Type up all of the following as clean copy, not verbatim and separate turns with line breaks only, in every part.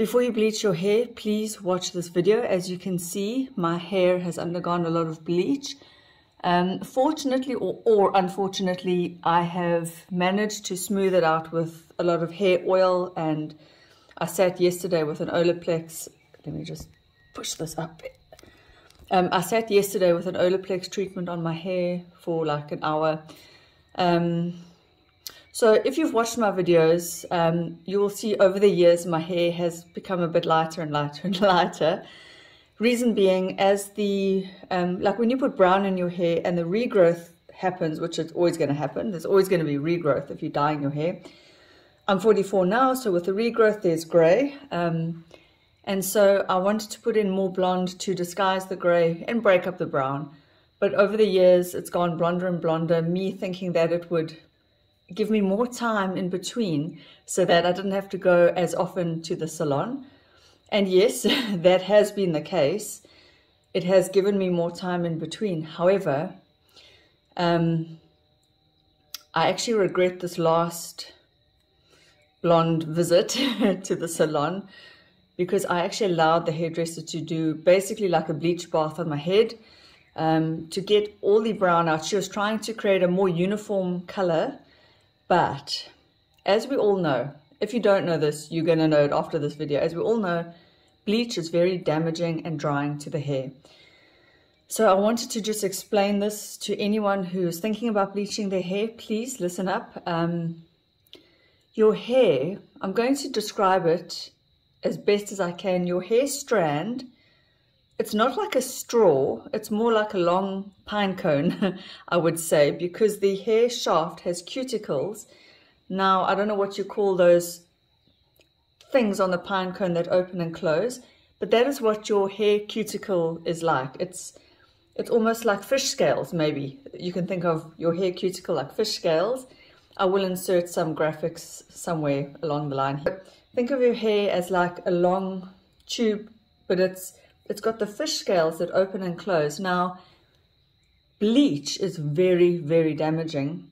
Before you bleach your hair, please watch this video. As you can see, my hair has undergone a lot of bleach. Fortunately or unfortunately, I have managed to smooth it out with a lot of hair oil, and I sat yesterday with an Olaplex. Let me just push this up. I sat yesterday with an Olaplex treatment on my hair for like an hour. So if you've watched my videos, you will see over the years my hair has become a bit lighter and lighter and lighter. Reason being, as the, like when you put brown in your hair and the regrowth happens, which is always going to happen, there's always going to be regrowth if you're dyeing your hair. I'm 44 now, so with the regrowth there's grey. And so I wanted to put in more blonde to disguise the grey and break up the brown. But over the years it's gone blonder and blonder, me thinking that it would give me more time in between so that I didn't have to go as often to the salon. And yes, that has been the case. It has given me more time in between. However, I actually regret this last blonde visit to the salon, because I actually allowed the hairdresser to do basically like a bleach bath on my head to get all the brown out. She was trying to create a more uniform color. But as we all know, if you don't know this, you're going to know it after this video. As we all know, bleach is very damaging and drying to the hair. So I wanted to just explain this to anyone who's thinking about bleaching their hair. Please listen up. Your hair, I'm going to describe it as best as I can. Your hair strand, it's not like a straw, it's more like a long pine cone, I would say, because the hair shaft has cuticles. Now, I don't know what you call those things on the pine cone that open and close, but that is what your hair cuticle is like. It's almost like fish scales, maybe. You can think of your hair cuticle like fish scales. I will insert some graphics somewhere along the line here. Think of your hair as like a long tube, but it's got the fish scales that open and close. Now, bleach is very, very damaging,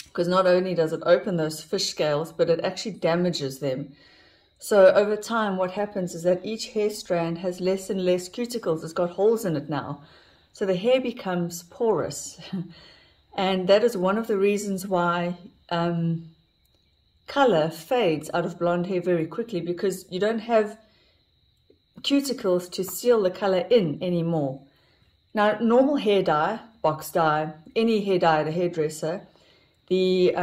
because not only does it open those fish scales, but it actually damages them. So over time, what happens is that each hair strand has less and less cuticles. It's got holes in it now. So the hair becomes porous. And that is one of the reasons why color fades out of blonde hair very quickly, because you don't have cuticles to seal the color in anymore. Now, normal hair dye, box dye, any hair dye at a hairdresser, the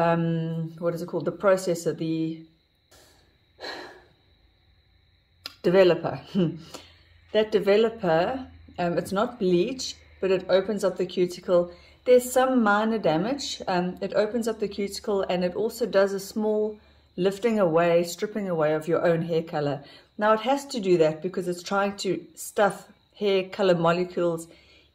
what is it called, the processor, the developer, that developer, it's not bleach, but it opens up the cuticle. There's some minor damage. It opens up the cuticle, and it also does a small lifting away, stripping away of your own hair color. Now, it has to do that because it's trying to stuff hair color molecules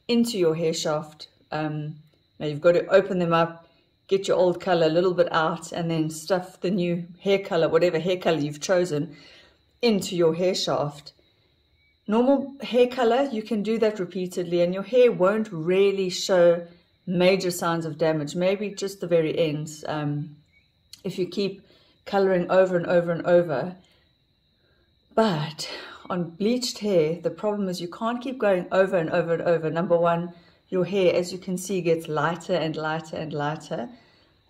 into your hair shaft. Now, you've got to open them up, get your old color a little bit out, and then stuff the new hair color, whatever hair color you've chosen, into your hair shaft. Normal hair color, you can do that repeatedly, and your hair won't really show major signs of damage, maybe just the very ends. If you keep coloring over and over and over. But on bleached hair, the problem is you can't keep going over and over and over. Number one, your hair, as you can see, gets lighter and lighter and lighter.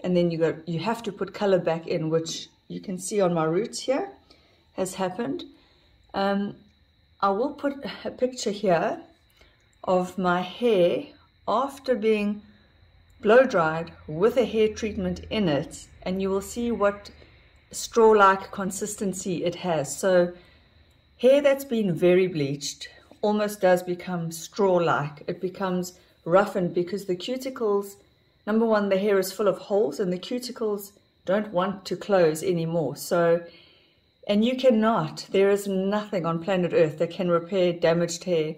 And then you have to put color back in, which you can see on my roots here has happened. I will put a picture here of my hair after being blow dried with a hair treatment in it, and you will see what straw-like consistency it has. So hair that's been very bleached almost does become straw-like. It becomes roughened because the cuticles, number one, the hair is full of holes, and the cuticles don't want to close anymore. So, and you cannot, there is nothing on planet Earth that can repair damaged hair.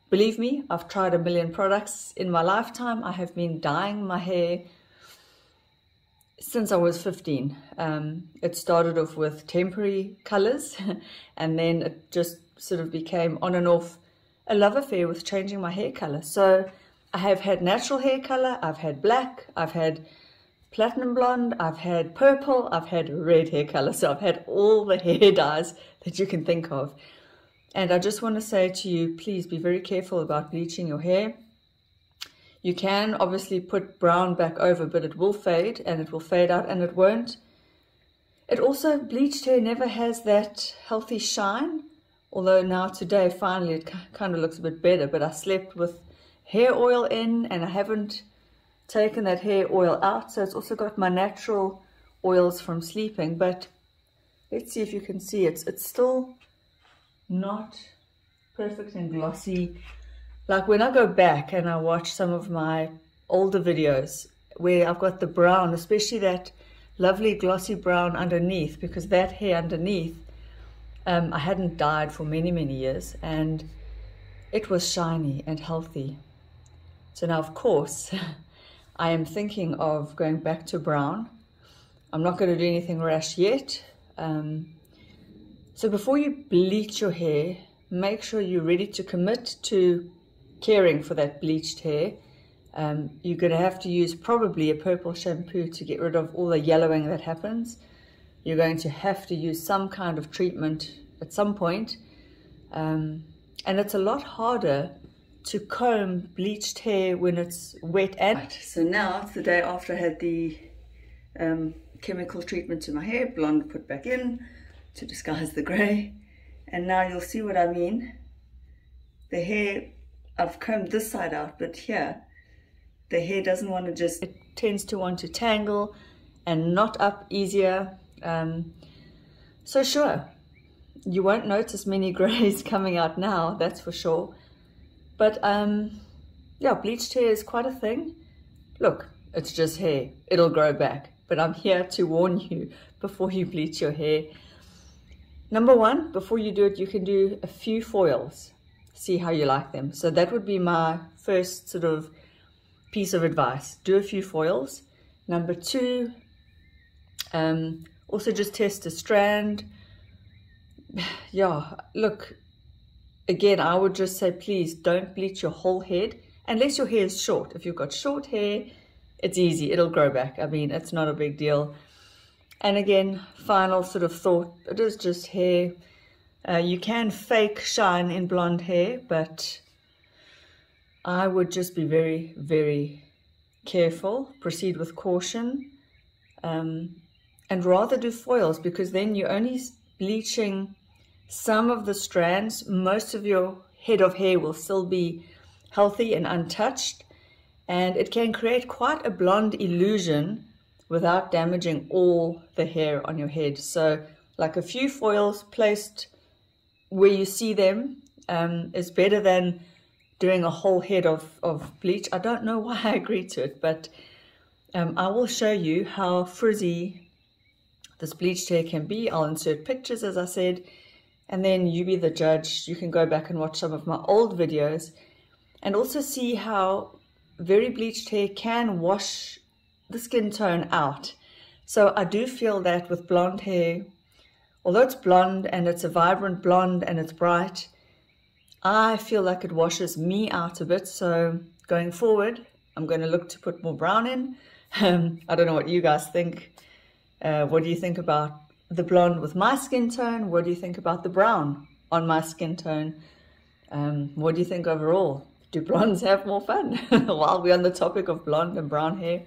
Believe me, I've tried a million products in my lifetime. I have been dyeing my hair since I was 15. It started off with temporary colors, and then it just sort of became on and off a love affair with changing my hair color. So I have had natural hair color, I've had black, I've had platinum blonde, I've had purple, I've had red hair color. So I've had all the hair dyes that you can think of. And I just want to say to you, please be very careful about bleaching your hair. You can obviously put brown back over, but it will fade and it will fade out, and it won't. It also, bleached hair never has that healthy shine. Although now today, finally, it kind of looks a bit better. But I slept with hair oil in, and I haven't taken that hair oil out. So it's also got my natural oils from sleeping. But let's see if you can see it. It's still not perfect and glossy. Like when I go back and I watch some of my older videos where I've got the brown, especially that lovely glossy brown underneath, because that hair underneath, I hadn't dyed for many, many years, and it was shiny and healthy. So now, of course, I am thinking of going back to brown. I'm not going to do anything rash yet. So before you bleach your hair, make sure you're ready to commit to caring for that bleached hair. You're going to have to use probably a purple shampoo to get rid of all the yellowing that happens. You're going to have to use some kind of treatment at some point. And it's a lot harder to comb bleached hair when it's wet. And so now it's the day after I had the chemical treatment to my hair, blonde put back in to disguise the grey. And now you'll see what I mean. The hair, I've combed this side out, but here, the hair doesn't want to just, it tends to want to tangle and knot up easier. So sure, you won't notice many greys coming out now, that's for sure. But yeah, bleached hair is quite a thing. Look, it's just hair, it'll grow back. But I'm here to warn you before you bleach your hair. Number one, before you do it, you can do a few foils. See how you like them. So that would be my first sort of piece of advice. Do a few foils. Number two, also just test a strand. Yeah, look, again, I would just say, please don't bleach your whole head unless your hair is short. If you've got short hair, it's easy. It'll grow back. I mean, it's not a big deal. And again, final sort of thought, it is just hair. You can fake shine in blonde hair, but I would just be very, very careful. Proceed with caution. And rather do foils, because then you're only bleaching some of the strands. Most of your head of hair will still be healthy and untouched. And it can create quite a blonde illusion without damaging all the hair on your head. So like a few foils placed where you see them is better than doing a whole head of bleach. I don't know why I agreed to it, but I will show you how frizzy this bleached hair can be. I'll insert pictures, as I said, and then you be the judge. You can go back and watch some of my old videos and also see how very bleached hair can wash the skin tone out. So I do feel that with blonde hair, although it's blonde and it's a vibrant blonde and it's bright, I feel like it washes me out a bit. So going forward, I'm going to look to put more brown in. I don't know what you guys think. What do you think about the blonde with my skin tone? What do you think about the brown on my skin tone? What do you think overall? Do blondes have more fun? While we're on the topic of blonde and brown hair.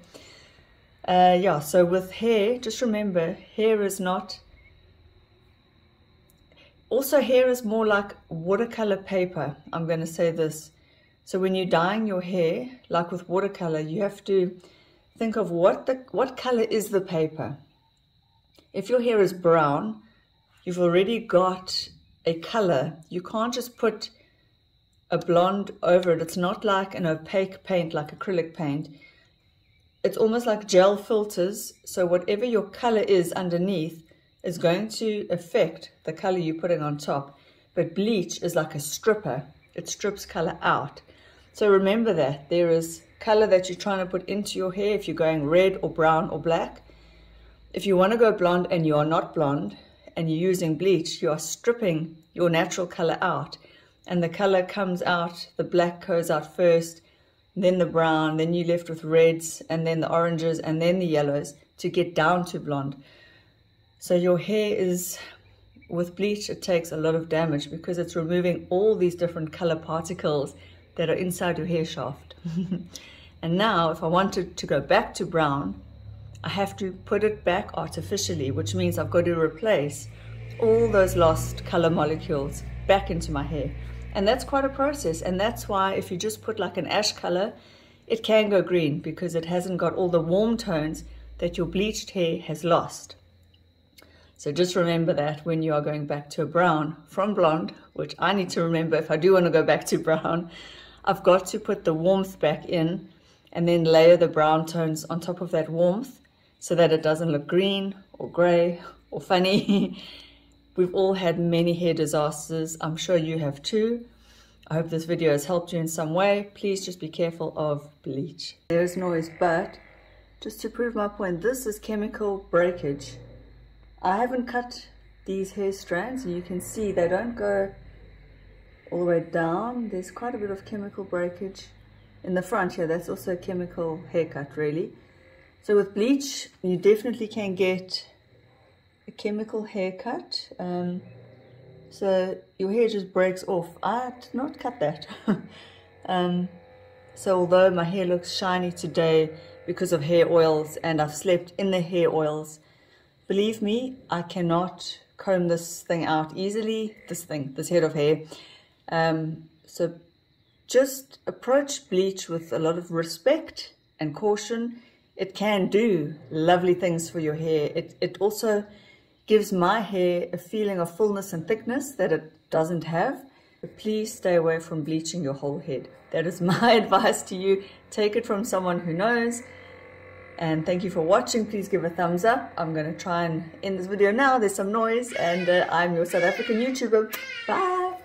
Yeah, so with hair, just remember, hair is not... Also, hair is more like watercolor paper. I'm going to say this. So when you're dyeing your hair, like with watercolor, you have to think of what color is the paper. If your hair is brown, you've already got a color. You can't just put a blonde over it. It's not like an opaque paint, like acrylic paint. It's almost like gel filters. So whatever your color is underneath is going to affect the color you're putting on top. But bleach is like a stripper. It strips color out. So remember that there is color that you're trying to put into your hair if you're going red or brown or black. If you want to go blonde and you are not blonde and you're using bleach, you are stripping your natural color out. And the color comes out, the black goes out first, then the brown, then you're left with reds, and then the oranges, and then the yellows to get down to blonde. So your hair is, with bleach, it takes a lot of damage because it's removing all these different color particles that are inside your hair shaft. And now if I wanted to go back to brown, I have to put it back artificially, which means I've got to replace all those lost color molecules back into my hair. And that's quite a process, and that's why if you just put like an ash color, it can go green because it hasn't got all the warm tones that your bleached hair has lost. So just remember that when you are going back to a brown from blonde, which I need to remember if I do want to go back to brown, I've got to put the warmth back in and then layer the brown tones on top of that warmth so that it doesn't look green or gray or funny. We've all had many hair disasters. I'm sure you have too. I hope this video has helped you in some way. Please just be careful of bleach. There's noise, but just to prove my point, this is chemical breakage. I haven't cut these hair strands, and you can see they don't go all the way down. There's quite a bit of chemical breakage in the front here. That's also a chemical haircut, really. So with bleach, you definitely can get a chemical haircut. So your hair just breaks off. I did not cut that. So although my hair looks shiny today because of hair oils and I've slept in the hair oils, believe me, I cannot comb this thing out easily, this head of hair. So just approach bleach with a lot of respect and caution. It can do lovely things for your hair. It also gives my hair a feeling of fullness and thickness that it doesn't have. But please stay away from bleaching your whole head. That is my advice to you. Take it from someone who knows. And thank you for watching. Please give a thumbs up. I'm going to try and end this video now. There's some noise, and I'm your South African YouTuber. Bye.